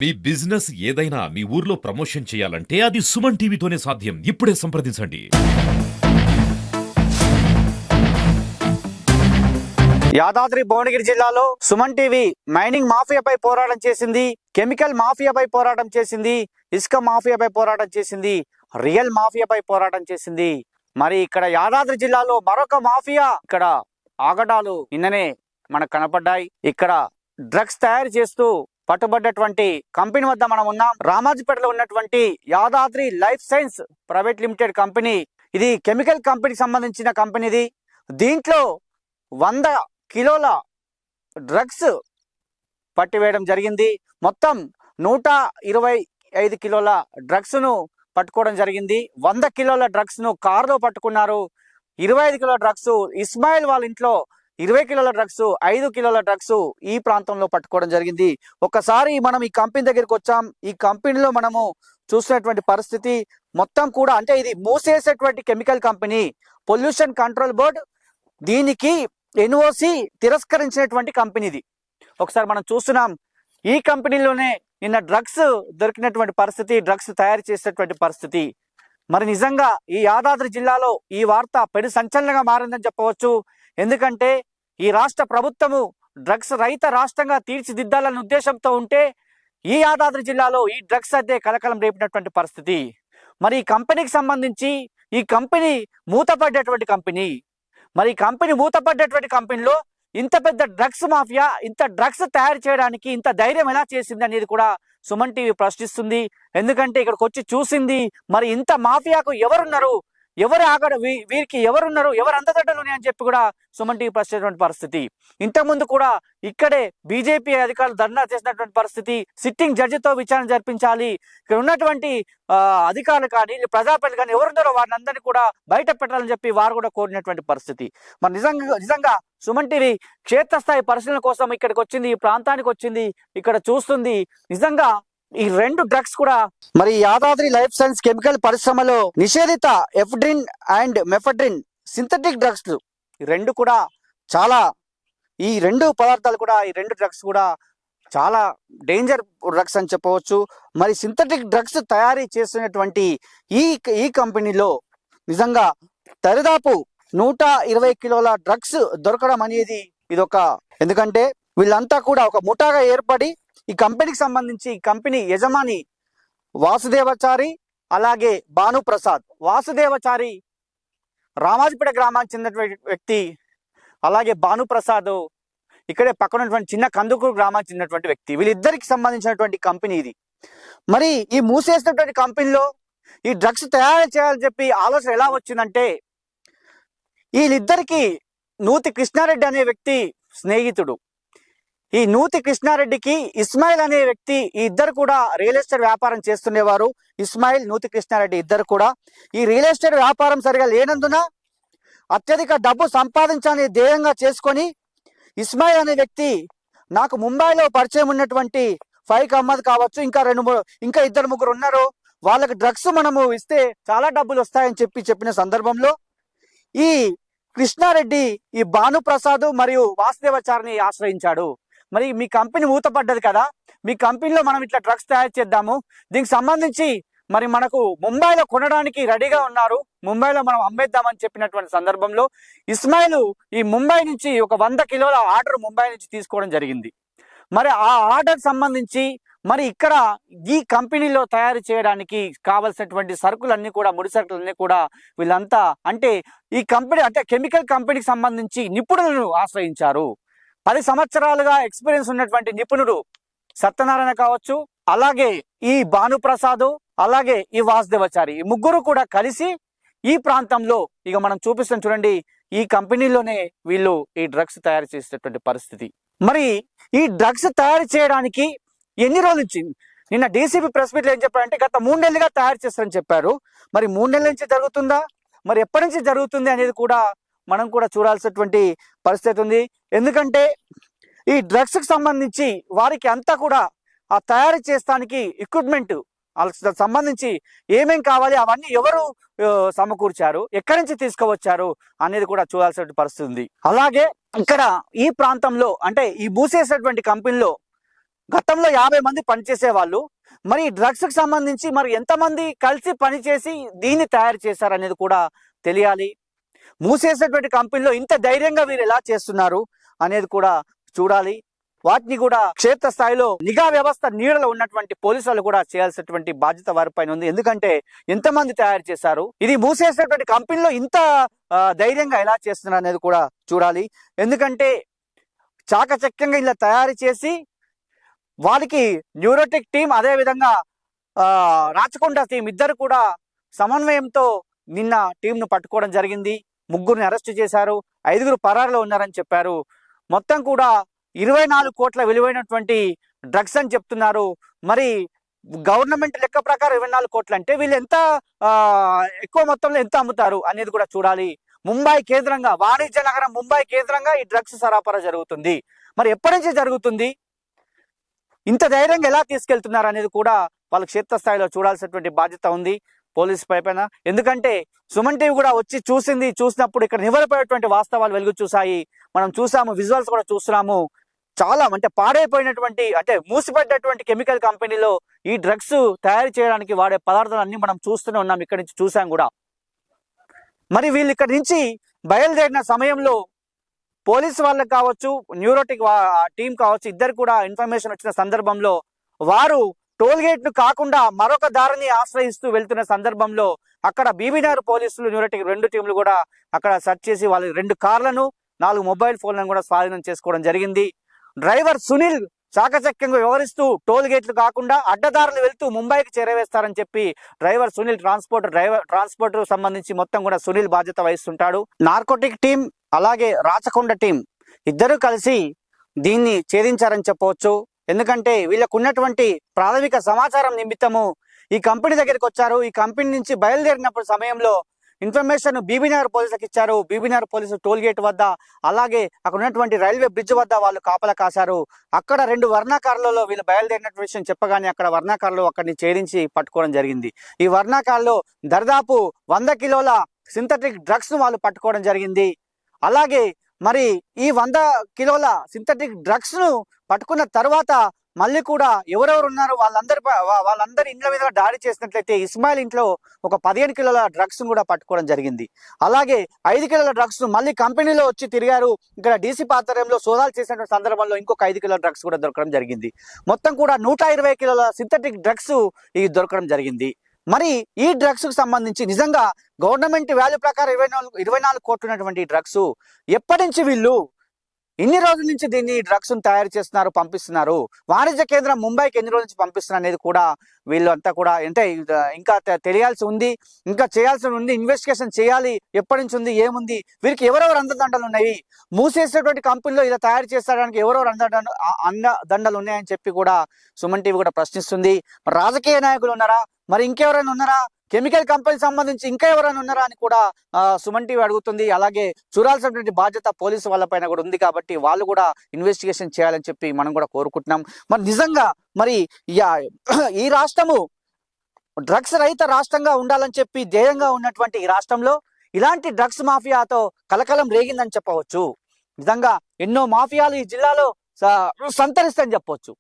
మీ business ఏదైనా మీ ఊర్లో promotion చేయాలంటే అది సుమన్ టీవీతోనే సాధ్యం. ఇప్పుడే సంప్రదించండి. యాదాద్రి భువనగిరి జిల్లాలో సుమన్ టీవీ మైనింగ్ మాఫియాపై పోరాటం చేసింది, కెమికల్ మాఫియాపై పోరాటం చేసింది, ఇసుక మాఫియాపై పోరాటం చేసింది, రియల్ మాఫియాపై పోరాటం చేసింది. మరి ఇక్కడ యాదాద్రి జిల్లాలో మరొక మాఫియా ఇక్కడ ఆగడాలు నిన్ననే మనకు కనపడ్డాయి. ఇక్కడ డ్రగ్స్ తయారు చేస్తూ పట్టుబడ్డటువంటి కంపెనీ వద్ద మనం ఉన్నాం. రామాజపేటలో ఉన్నటువంటి Yadadri life science private limited company. ఇది కెమికల్ కంపెనీకి సంబంధించిన కంపెనీది. దీంట్లో 100 కిలోల డ్రగ్స్ పట్టివేయడం జరిగింది. మొత్తం 125 కిలోల డ్రగ్స్ ను పట్టుకోవడం జరిగింది. 100 కిలోల డ్రగ్స్ ను కారులో పట్టుకున్నారు. 25 కిలోల డ్రగ్స్ ఇస్మాయిల్ వాళ్ళ ఇంట్లో, 20 కిలోల డ్రగ్స్, 5 కిలోల డ్రగ్స్ ఈ ప్రాంతంలో పట్టుకోవడం జరిగింది. ఒకసారి మనం ఈ కంపెనీ దగ్గరికి వచ్చాం. ఈ కంపెనీలో మనము చూసినటువంటి పరిస్థితి మొత్తం కూడా, అంటే ఇది మూసేసేటువంటి chemical company. Pollution control board దీనికి ఎన్ఓసి తిరస్కరించినటువంటి కంపెనీది. ఒకసారి మనం చూస్తున్నాం. ఈ కంపెనీలోనే నిన్న డ్రగ్స్ దొరికినటువంటి పరిస్థితి, డ్రగ్స్ తయారు చేసేటువంటి పరిస్థితి. మరి నిజంగా ఈ యాదాద్రి జిల్లాలో ఈ వార్త పెను సంచలనంగా మారిందని చెప్పవచ్చు. ఎందుకంటే ఈ రాష్ట్ర ప్రభుత్వము డ్రగ్స్ రహిత రాష్ట్రంగా తీర్చిదిద్దాలనే ఉద్దేశంతో ఉంటే ఈ యాదాద్రి జిల్లాలో ఈ డ్రగ్స్ అయితే కలకలం రేపినటువంటి పరిస్థితి. మరి ఈ కంపెనీకి సంబంధించి ఈ కంపెనీ మూతపడ్డటువంటి కంపెనీ. మరి ఈ కంపెనీ మూతపడ్డటువంటి కంపెనీలో ఇంత పెద్ద డ్రగ్స్ మాఫియా, ఇంత డ్రగ్స్ తయారు చేయడానికి ఇంత ధైర్యం ఎలా చేసింది అనేది కూడా సుమన్ టీవీ ప్రశ్నిస్తుంది. ఎందుకంటే ఇక్కడికి వచ్చి చూసింది, మరి ఇంత మాఫియాకు ఎవరున్నారు, ఎవరు ఆగడ వీరికి ఎవరున్నారు, ఎవరు అందదడ్డలు అని చెప్పి కూడా సుమన్ టీవీ ప్రశ్నించినటువంటి పరిస్థితి. ఇంతకుముందు కూడా ఇక్కడే బీజేపీ అధికారులు ధర్నా చేసినటువంటి పరిస్థితి. సిట్టింగ్ జడ్జితో విచారణ జరిపించాలి, ఇక్కడ ఉన్నటువంటి అధికారులు కానీ ప్రజాప్రతినిధులు కానీ ఎవరున్నారో వారిని అందరినీ కూడా బయట పెట్టాలని చెప్పి వారు కూడా కోరినటువంటి పరిస్థితి. మరి నిజంగా సుమన్ టీవీ క్షేత్రస్థాయి పరిశీలన కోసం ఇక్కడికి వచ్చింది, ఈ ప్రాంతానికి వచ్చింది, ఇక్కడ చూస్తుంది. నిజంగా ఈ 2 డ్రగ్స్ కూడా మరి యాదాద్రి లైఫ్ సైన్స్ కెమికల్ పరిశ్రమలో నిషేధిత ఎఫ్డ్రిన్ అండ్ మెఫడ్రిన్ సింథటిక్ డ్రగ్స్ ఈ 2 కూడా చాలా, ఈ 2 పదార్థాలు కూడా, ఈ 2 డ్రగ్స్ కూడా చాలా డేంజర్ డ్రగ్స్ అని చెప్పవచ్చు. మరి సింథటిక్ డ్రగ్స్ తయారీ చేస్తున్నటువంటి ఈ కంపెనీలో నిజంగా దరిదాపు 120 కిలోల డ్రగ్స్ దొరకడం అనేది ఇదొక, ఎందుకంటే వీళ్ళంతా కూడా ఒక ముఠాగా ఏర్పడి ఈ కంపెనీకి సంబంధించి కంపెనీ యజమాని వాసుదేవచారి, అలాగే భానుప్రసాద్. వాసుదేవచారి రామాజపేట గ్రామానికి చెందినటువంటి వ్యక్తి, అలాగే భానుప్రసాద్ ఇక్కడే పక్కన ఉన్నటువంటి చిన్న కందుకూరు గ్రామానికి చెందినటువంటి వ్యక్తి. వీళ్ళిద్దరికి సంబంధించినటువంటి కంపెనీ ఇది. మరి ఈ మూసేసినటువంటి కంపెనీలో ఈ డ్రగ్స్ తయారు చేయాలని చెప్పి ఆలోచన ఎలా వచ్చిందంటే, వీళ్ళిద్దరికి నూతి కృష్ణారెడ్డి అనే వ్యక్తి స్నేహితుడు. ఈ నూతి కృష్ణారెడ్డికి ఇస్మాయిల్ అనే వ్యక్తి, ఈ ఇద్దరు కూడా రియల్ ఎస్టేట్ వ్యాపారం చేస్తుండేవారు. ఇస్మాయిల్, నూతి కృష్ణారెడ్డి ఇద్దరు కూడా ఈ రియల్ ఎస్టేట్ వ్యాపారం సరిగా లేనందున అత్యధిక డబ్బు సంపాదించాలని ధ్యేయంగా చేసుకొని ఇస్మాయిల్ అనే వ్యక్తి నాకు ముంబైలో పరిచయం ఉన్నటువంటి ఫైక్ అహ్మద్ కావచ్చు, ఇంకా 2-3 ఉన్నారు, వాళ్ళకి డ్రగ్స్ మనము ఇస్తే చాలా డబ్బులు వస్తాయని చెప్పిన సందర్భంలో ఈ కృష్ణారెడ్డి ఈ భానుప్రసాద్ మరియు వాసుదేవచారిని ఆశ్రయించాడు. మరి మీ కంపెనీ మూతపడ్డది కదా, మీ కంపెనీలో మనం ఇట్లా డ్రగ్స్ తయారు చేద్దాము, దీనికి సంబంధించి మరి మనకు ముంబైలో కొనడానికి రెడీగా ఉన్నారు, ముంబైలో మనం అమ్మేద్దామని చెప్పినటువంటి సందర్భంలో ఇస్మాయిల్ ఈ ముంబై నుంచి ఒక 100 కిలోల ఆర్డర్ ముంబై నుంచి తీసుకోవడం జరిగింది. మరి ఆ ఆర్డర్ సంబంధించి మరి ఇక్కడ ఈ కంపెనీలో తయారు చేయడానికి కావలసినటువంటి సరుకులన్నీ కూడా, ముడి సరుకులన్నీ కూడా వీళ్ళంతా, అంటే ఈ కంపెనీ అంటే కెమికల్ కంపెనీకి సంబంధించి నిపుణులను ఆశ్రయించారు. 10 సంవత్సరాలుగా ఎక్స్పీరియన్స్ ఉన్నటువంటి నిపుణుడు సత్యనారాయణ కావచ్చు, అలాగే ఈ భానుప్రసాద్, అలాగే ఈ వాసుదేవచారి, ఈ ముగ్గురు కూడా కలిసి ఈ ప్రాంతంలో ఇక మనం చూపిస్తాం చూడండి, ఈ కంపెనీలోనే వీళ్ళు ఈ డ్రగ్స్ తయారు చేసేటటువంటి పరిస్థితి. మరి ఈ డ్రగ్స్ తయారు చేయడానికి ఎన్ని రోజుల నుంచి, నిన్న డీసీపీ ప్రెస్ మీట్లో ఏం చెప్పారంటే గత 3 నెలలుగా తయారు చేస్తారని చెప్పారు. మరి 3 నెలల నుంచి జరుగుతుందా, మరి ఎప్పటి నుంచి జరుగుతుంది అనేది కూడా మనం కూడా చూడాల్సినటువంటి పరిస్థితి ఉంది. ఎందుకంటే ఈ డ్రగ్స్కి సంబంధించి వారికి అంతా కూడా ఆ తయారు చేస్తానికి ఎక్విప్మెంట్ సంబంధించి ఏమేం కావాలి, అవన్నీ ఎవరు సమకూర్చారు, ఎక్కడి నుంచి తీసుకువచ్చారు అనేది కూడా చూడాల్సిన పరిస్థితి ఉంది. అలాగే ఇక్కడ ఈ ప్రాంతంలో అంటే ఈ మూసేసినటువంటి కంపెనీలో గతంలో 50 మంది పనిచేసే వాళ్ళు, మరి డ్రగ్స్ కి సంబంధించి మరి ఎంతమంది కలిసి పనిచేసి దీన్ని తయారు చేశారనేది కూడా తెలియాలి. మూసేసినటువంటి కంపెనీలో ఇంత ధైర్యంగా వీరు ఎలా చేస్తున్నారు అనేది కూడా చూడాలి. వాటిని కూడా క్షేత్ర స్థాయిలో నిఘా వ్యవస్థ నీడలో ఉన్నటువంటి పోలీసులు కూడా చేయాల్సినటువంటి బాధ్యత వారిపైన ఉంది. ఎందుకంటే ఎంతమంది తయారు చేశారు, ఇది మూసేసినటువంటి కంపెనీలో ఇంత ధైర్యంగా ఎలా చేస్తున్నారు అనేది కూడా చూడాలి. ఎందుకంటే చాకచక్యంగా ఇలా తయారు చేసి వాళ్ళకి న్యూరోటెక్ టీం, అదే విధంగా రాచకొండ టీం ఇద్దరు కూడా సమన్వయంతో నిన్న టీంను పట్టుకోవడం జరిగింది. 3 అరెస్టు చేశారు, 5 పరారులో ఉన్నారని చెప్పారు. మొత్తం కూడా 24 కోట్ల విలువైనటువంటి డ్రగ్స్ అని చెప్తున్నారు. మరి గవర్నమెంట్ లెక్క ప్రకారం 24 కోట్లు అంటే వీళ్ళు ఎంత ఎక్కువ మొత్తంలో ఎంత అమ్ముతారు అనేది కూడా చూడాలి. ముంబై కేంద్రంగా, వాణిజ్య నగరం ముంబై కేంద్రంగా ఈ డ్రగ్స్ సరఫరా జరుగుతుంది. మరి ఎప్పటి నుంచి జరుగుతుంది, ఇంత ధైర్యంగా ఎలా తీసుకెళ్తున్నారు అనేది కూడా వాళ్ళ క్షేత్రస్థాయిలో చూడాల్సినటువంటి బాధ్యత ఉంది పోలీసు పైన. ఎందుకంటే సుమన్ టీవీ కూడా వచ్చి చూసినప్పుడు ఇక్కడ నివరపోయేటువంటి వాస్తవాలు వెలుగు చూసాయి. మనం చూసాము, విజువల్స్ కూడా చూస్తున్నాము. చాలా అంటే పాడైపోయినటువంటి, అంటే మూసిపడ్డటువంటి కెమికల్ కంపెనీలో ఈ డ్రగ్స్ తయారు చేయడానికి వాడే పదార్థాలన్నీ మనం చూస్తూనే ఉన్నాం, ఇక్కడి నుంచి చూసాం కూడా. మరి వీళ్ళు ఇక్కడి నుంచి బయలుదేరిన సమయంలో పోలీసు వాళ్ళకి కావచ్చు, న్యూరోటిక్ టీం కావచ్చు, ఇద్దరు కూడా ఇన్ఫర్మేషన్ వచ్చిన సందర్భంలో వారు టోల్ గేట్ ను కాకుండా మరొక దారిని ఆశ్రయిస్తూ వెళ్తున్న సందర్భంలో అక్కడ బీబీనగర్ పోలీసులు, న్యూరోటిక్ 2 టీంలు కూడా అక్కడ సెర్చ్ చేసి వాళ్ళ 2 కార్లను, 4 మొబైల్ ఫోన్లను కూడా స్వాధీనం చేసుకోవడం జరిగింది. డ్రైవర్ సునీల్ చాకచక్యంగా వ్యవహరిస్తూ టోల్ గేట్లు కాకుండా అడ్డదారులు వెళ్తూ ముంబైకి చేరవేస్తారని చెప్పి డ్రైవర్ సునీల్ ట్రాన్స్పోర్టర్ సంబంధించి మొత్తం కూడా సునీల్ బాధ్యత వహిస్తుంటాడు. నార్కోటిక్ టీం అలాగే రాచకొండ టీం ఇద్దరు కలిసి దీన్ని ఛేదించారని చెప్పవచ్చు. ఎందుకంటే వీళ్ళకు ఉన్నటువంటి ప్రాథమిక సమాచారం నిమిత్తము ఈ కంపెనీ దగ్గరికి వచ్చారు. ఈ కంపెనీ నుంచి బయలుదేరినప్పుడు సమయంలో ఇన్ఫర్మేషన్ బీబీనగర్ పోలీసులకు ఇచ్చారు. బీబీనగర్ పోలీసులు టోల్ గేట్ వద్ద, అలాగే అక్కడ ఉన్నటువంటి రైల్వే బ్రిడ్జ్ వద్ద వాళ్ళు కాపలా కాశారు. అక్కడ 2 వర్ణాకారులలో వీళ్ళు బయలుదేరినటువంటి విషయం చెప్పగానే అక్కడ వర్ణాకారులు అక్కడిని ఛేదించి పట్టుకోవడం జరిగింది. ఈ వర్ణాకారులో దర్దాపు 100 కిలోల సింథటిక్ డ్రగ్స్ ను వాళ్ళు పట్టుకోవడం జరిగింది. అలాగే మరి ఈ 100 కిలోల సింథటిక్ డ్రగ్స్ ను పట్టుకున్న తర్వాత మళ్ళీ కూడా ఎవరెవరు ఉన్నారో వాళ్ళందరి ఇండ్ల మీద దాడి చేసినట్లయితే ఇస్మాయిల్ ఇంట్లో ఒక 15 కిలోల డ్రగ్స్ కూడా పట్టుకోవడం జరిగింది. అలాగే 5 కిలోల డ్రగ్స్ మళ్ళీ కంపెనీలో వచ్చి తిరిగారు. ఇక్కడ డీసీ ఆధ్వర్యంలో సోదాలు చేసిన సందర్భంలో ఇంకొక 5 కిలోల డ్రగ్స్ కూడా దొరకడం జరిగింది. మొత్తం కూడా 120 కిలోల సింథటిక్ డ్రగ్స్ ఇది దొరకడం జరిగింది. మరి ఈ డ్రగ్స్ కు సంబంధించి నిజంగా గవర్నమెంట్ వాల్యూ ప్రకారం 24 కోట్లు ఉన్నటువంటి డ్రగ్స్ ఎప్పటి నుంచి వీళ్ళు ఇన్ని రోజుల నుంచి దీన్ని డ్రగ్స్ తయారు చేస్తున్నారు, పంపిస్తున్నారు, వాణిజ్య కేంద్రం ముంబైకి ఎన్ని రోజుల నుంచి పంపిస్తున్నారు అనేది కూడా వీళ్ళు అంతా కూడా అంటే ఇంకా తెలియాల్సి ఉంది, ఇంకా చేయాల్సి ఉంది, ఇన్వెస్టిగేషన్ చేయాలి. ఎప్పటి నుంచి ఉంది, ఏముంది, వీరికి ఎవరెవరు అండదండలు ఉన్నాయి, మూసేసేటువంటి కంపెనీలో ఇలా తయారు చేసడానికి ఎవరెవరు అండదండలు ఉన్నాయని చెప్పి కూడా సుమన్ టీవీ కూడా ప్రశ్నిస్తుంది. రాజకీయ నాయకులు ఉన్నారా, మరి ఇంకెవరైనా ఉన్నారా, కెమికల్ కంపెనీ సంబంధించి ఇంకా ఎవరైనా ఉన్నారా అని కూడా సుమన్ టీవీ అడుగుతుంది. అలాగే చూడాల్సినటువంటి బాధ్యత పోలీసు వాళ్ళపైన కూడా ఉంది కాబట్టి వాళ్ళు కూడా ఇన్వెస్టిగేషన్ చేయాలని చెప్పి మనం కూడా కోరుకుంటున్నాం. మరి నిజంగా మరి ఈ రాష్ట్రము డ్రగ్స్ రహిత రాష్ట్రంగా ఉండాలని చెప్పి ధ్యేయంగా ఉన్నటువంటి ఈ రాష్ట్రంలో ఇలాంటి డ్రగ్స్ మాఫియాతో కలకలం రేగిందని చెప్పవచ్చు. నిజంగా ఎన్నో మాఫియాలు ఈ జిల్లాలో సంతరిస్తాయని చెప్పవచ్చు.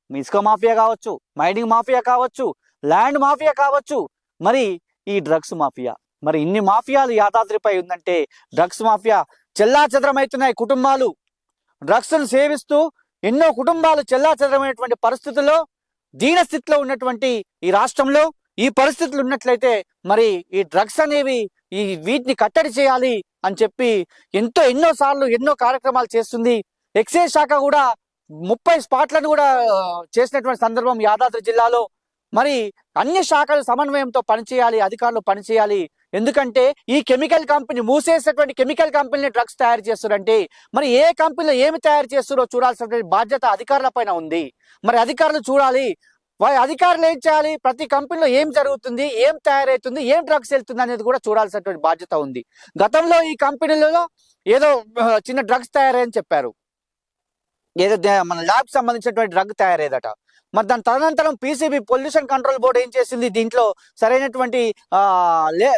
ఇసుక మాఫియా కావచ్చు, మైనింగ్ మాఫియా కావచ్చు, ల్యాండ్ మాఫియా కావచ్చు, మరి ఈ డ్రగ్స్ మాఫియా, మరి ఇన్ని మాఫియాలు యాదాద్రిపై ఉందంటే డ్రగ్స్ మాఫియా చెల్లాచెదరమవుతున్నాయి. కుటుంబాలు డ్రగ్స్ ను సేవిస్తూ ఎన్నో కుటుంబాలు చెల్లాచెదరమైనటువంటి పరిస్థితుల్లో దీనస్థితిలో ఉన్నటువంటి ఈ రాష్ట్రంలో ఈ పరిస్థితులు ఉన్నట్లయితే మరి ఈ డ్రగ్స్ అనేవి వీటిని కట్టడి చేయాలి అని చెప్పి ఎన్నో సార్లు ఎన్నో కార్యక్రమాలు చేస్తుంది. ఎక్సైజ్ శాఖ కూడా 30 స్పాట్లను కూడా చేసినటువంటి సందర్భం యాదాద్రి జిల్లాలో. మరి అన్ని శాఖలు సమన్వయంతో పనిచేయాలి, అధికారులు పనిచేయాలి. ఎందుకంటే ఈ కెమికల్ కంపెనీ మూసేసేటువంటి కెమికల్ కంపెనీని డ్రగ్స్ తయారు చేస్తారంటే మరి ఏ కంపెనీలో ఏమి తయారు చేస్తారో చూడాల్సినటువంటి బాధ్యత అధికారుల పైన ఉంది. మరి అధికారులు చూడాలి, అధికారులు ఏం చేయాలి, ప్రతి కంపెనీలో ఏం జరుగుతుంది, ఏం తయారవుతుంది, ఏం డ్రగ్స్ వెళ్తుంది అనేది కూడా చూడాల్సినటువంటి బాధ్యత ఉంది. గతంలో ఈ కంపెనీలలో ఏదో చిన్న డ్రగ్స్ తయారని చెప్పారు, ఏదో మన ల్యాబ్ సంబంధించినటువంటి డ్రగ్ తయారయ్యేదట. మరి దాని తదనంతరం పీసీబీ పొల్యూషన్ కంట్రోల్ బోర్డు ఏం చేసింది, దీంట్లో సరైనటువంటి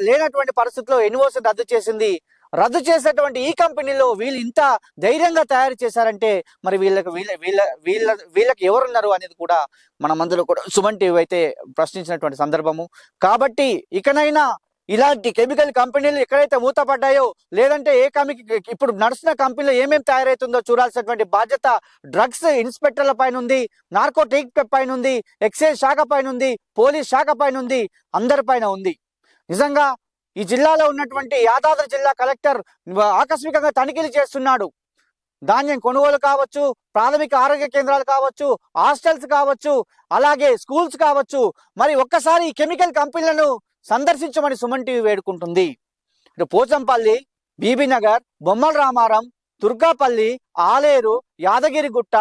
లేనటువంటి పరిస్థితుల్లో ఎన్ఓసి రద్దు చేసింది. రద్దు చేసేటువంటి ఈ కంపెనీలో వీళ్ళు ఇంత ధైర్యంగా తయారు చేశారంటే మరి వీళ్ళకి ఎవరున్నారు అనేది కూడా మన మందులో కూడా సుమన్ టీవీ అయితే ప్రశ్నించినటువంటి సందర్భము. కాబట్టి ఇకనైనా ఇలాంటి కెమికల్ కంపెనీలు ఎక్కడైతే మూతపడ్డాయో లేదంటే ఇప్పుడు నడుస్తున్న కంపెనీలో ఏమేమి తయారవుతుందో చూడాల్సినటువంటి బాధ్యత డ్రగ్స్ ఇన్స్పెక్టర్ల పైన ఉంది, నార్కోటిక్ పైన ఉంది, ఎక్సైజ్ శాఖ పైన ఉంది, పోలీస్ శాఖ పైన ఉంది, అందరిపైన ఉంది. నిజంగా ఈ జిల్లాలో ఉన్నటువంటి యాదాద్రి జిల్లా కలెక్టర్ ఆకస్మికంగా తనిఖీలు చేస్తున్నాడు. ధాన్యం కొనుగోలు కావచ్చు, ప్రాథమిక ఆరోగ్య కేంద్రాలు కావచ్చు, హాస్టల్స్ కావచ్చు, అలాగే స్కూల్స్ కావచ్చు. మరి ఒక్కసారి ఈ కెమికల్ కంపెనీలను సందర్శించమని సుమన్ టీవీ వేడుకుంటుంది. ఇటు పోచంపల్లి, బీబీనగర్, బొమ్మల రామారం, దుర్గాపల్లి, ఆలేరు, యాదగిరిగుట్ట,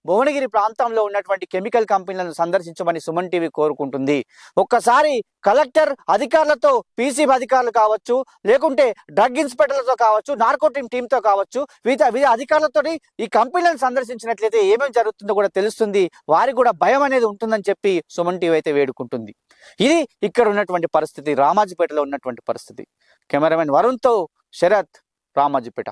భువనగిరి ప్రాంతంలో ఉన్నటువంటి కెమికల్ కంపెనీలను సందర్శించమని సుమన్ టీవీ కోరుకుంటుంది. ఒక్కసారి కలెక్టర్ అధికారులతో, పీసీ అధికారులు కావచ్చు, లేకుంటే డ్రగ్ ఇన్స్పెక్టర్లతో కావచ్చు, నార్కోటిక్ టీంతో కావచ్చు, వివిధ అధికారులతో ఈ కంపెనీలను సందర్శించినట్లయితే ఏమేమి జరుగుతుందో కూడా తెలుస్తుంది. వారికి కూడా భయం అనేది ఉంటుందని చెప్పి సుమన్ టీవీ అయితే వేడుకుంటుంది. ఇది ఇక్కడ ఉన్నటువంటి పరిస్థితి, రామాజీపేటలో ఉన్నటువంటి పరిస్థితి. కెమెరామెన్ వరుణ్తో శరత్, రామాజీపేట.